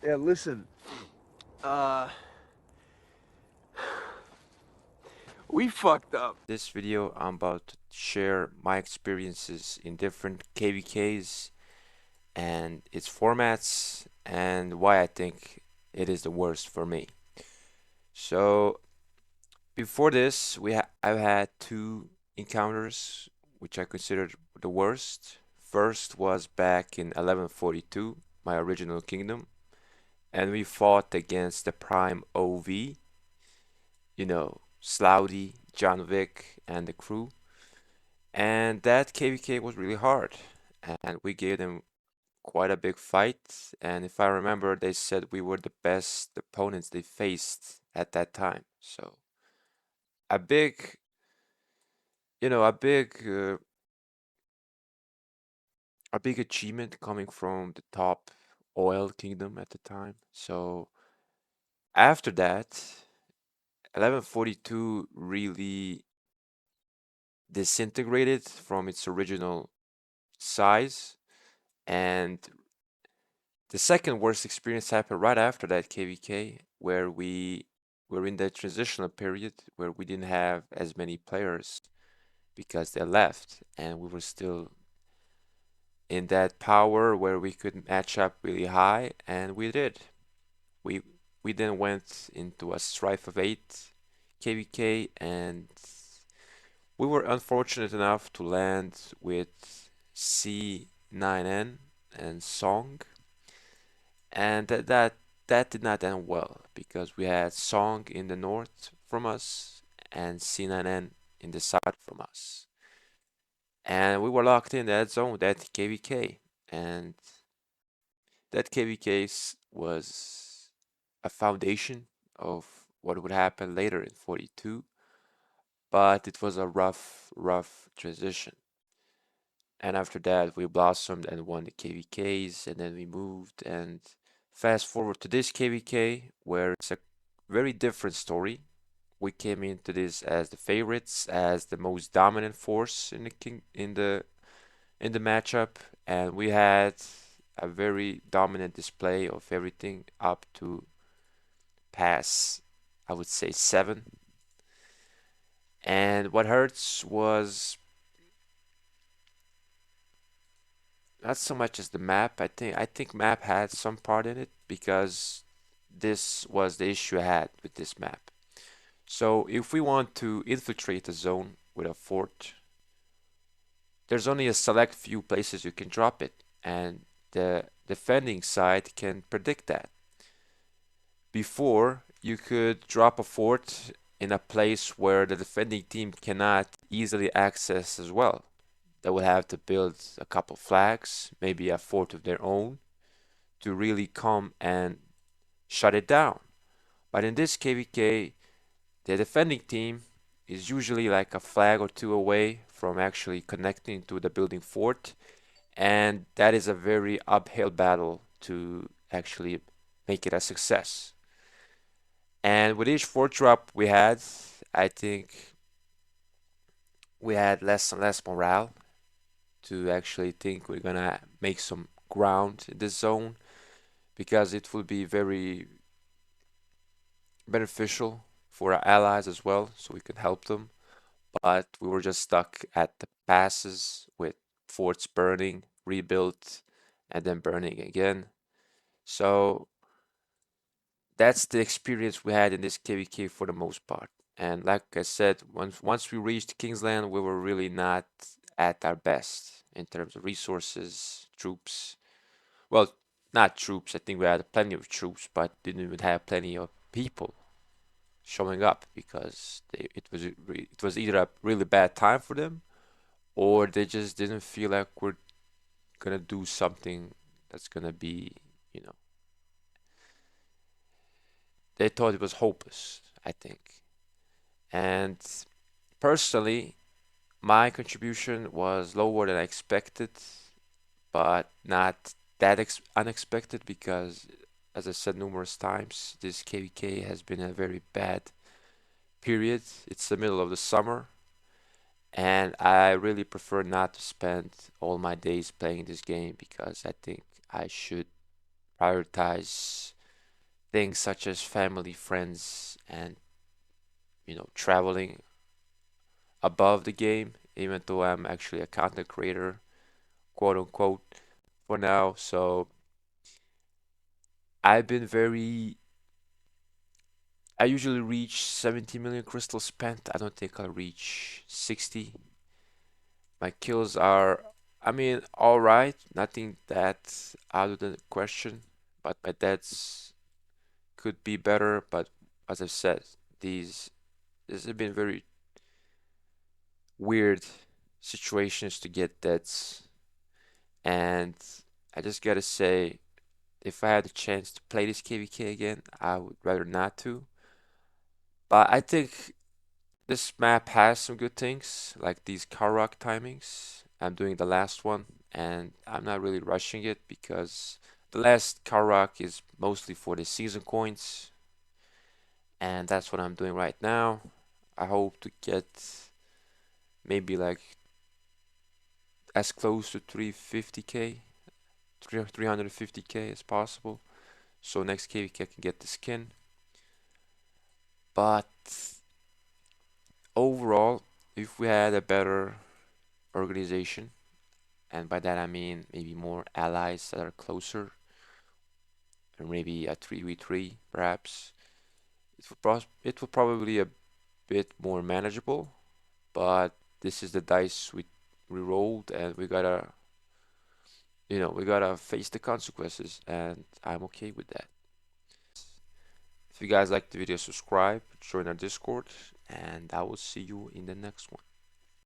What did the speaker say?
Yeah, listen. Uh, we fucked up. This video, I'm about to share my experiences in different KVKs and its formats and why I think it is the worst for me. So, before this, I've had two encounters which I considered the worst. First was back in 1142, my original kingdom, and we fought against the Prime OV, Slowdy, John Vick, and the crew. And that KVK was really hard, and we gave them quite a big fight. And if I remember, they said we were the best opponents they faced at that time. So a big, you know, a big achievement coming from the top oil kingdom at the time. So after that, 1142 really disintegrated from its original size, and the second worst experience happened right after that KVK, where we were in the transitional period where we didn't have as many players because they left, and we were still in that power where we could match up really high, and we did. We we then went into a strife of 8 KVK, and we were unfortunate enough to land with C9N and Song, and that did not end well because we had Song in the north from us and C9N in the south from us, and we were locked in that zone, that KVK, and that KVK was a foundation of what would happen later in 42, but it was a rough transition. And after that, we blossomed and won the KVKs, and then we moved. And fast forward to this KVK, where it's a very different story. We came into this as the favorites, as the most dominant force in the matchup, and we had a very dominant display of everything up to pass, I would say 7. And what hurts was not so much as the map. I think map had some part in it because this was the issue I had with this map. So if we want to infiltrate a zone with a fort, there's only a select few places you can drop it, and the defending side can predict that. Before, you could drop a fort in a place where the defending team cannot easily access as well. They would have to build a couple flags, maybe a fort of their own, to really come and shut it down. But in this KVK, the defending team is usually like a flag or two away from actually connecting to the building fort, and that is a very uphill battle to actually make it a success. And with each fort drop we had, I think we had less and less morale to actually think we're gonna make some ground in this zone because it will be very beneficial for our allies as well, so we can help them. But we were just stuck at the passes with forts burning, rebuilt, and then burning again. So that's the experience we had in this KVK for the most part. And like I said, once we reached Kingsland, we were really not at our best in terms of resources, troops. Well, not troops. I think we had plenty of troops, but didn't even have plenty of people showing up because it was either a really bad time for them or they just didn't feel like we're gonna do something that's gonna be, you know, they thought it was hopeless, I think. And personally, my contribution was lower than I expected, but not that unexpected because, as I said numerous times, this KVK has been a very bad period. It's the middle of the summer, and I really prefer not to spend all my days playing this game because I think I should prioritize things such as family, friends, and traveling above the game, even though I'm actually a content creator, quote unquote, for now. So I've been very, I usually reach 70 million crystals spent. I don't think I'll reach 60. My kills are, I mean, all right, nothing that out of the question, but my deaths could be better. But as I've said, these have been very weird situations to get deaths. And I just gotta say, if I had the chance to play this KVK again, I would rather not to. But I think this map has some good things, like these karuak timings. I'm doing the last one, and I'm not really rushing it because the last karuak is mostly for the season coins, and that's what I'm doing right now. I hope to get maybe like as close to 350k, 350k as possible. So next KVK I can get the skin. But overall, if we had a better organization, and by that I mean maybe more allies that are closer, or maybe a 3v3 perhaps, it would probably a bit more manageable. But this is the dice we rolled, and we gotta face the consequences, and I'm okay with that. If you guys like the video, subscribe, join our Discord, and I will see you in the next one.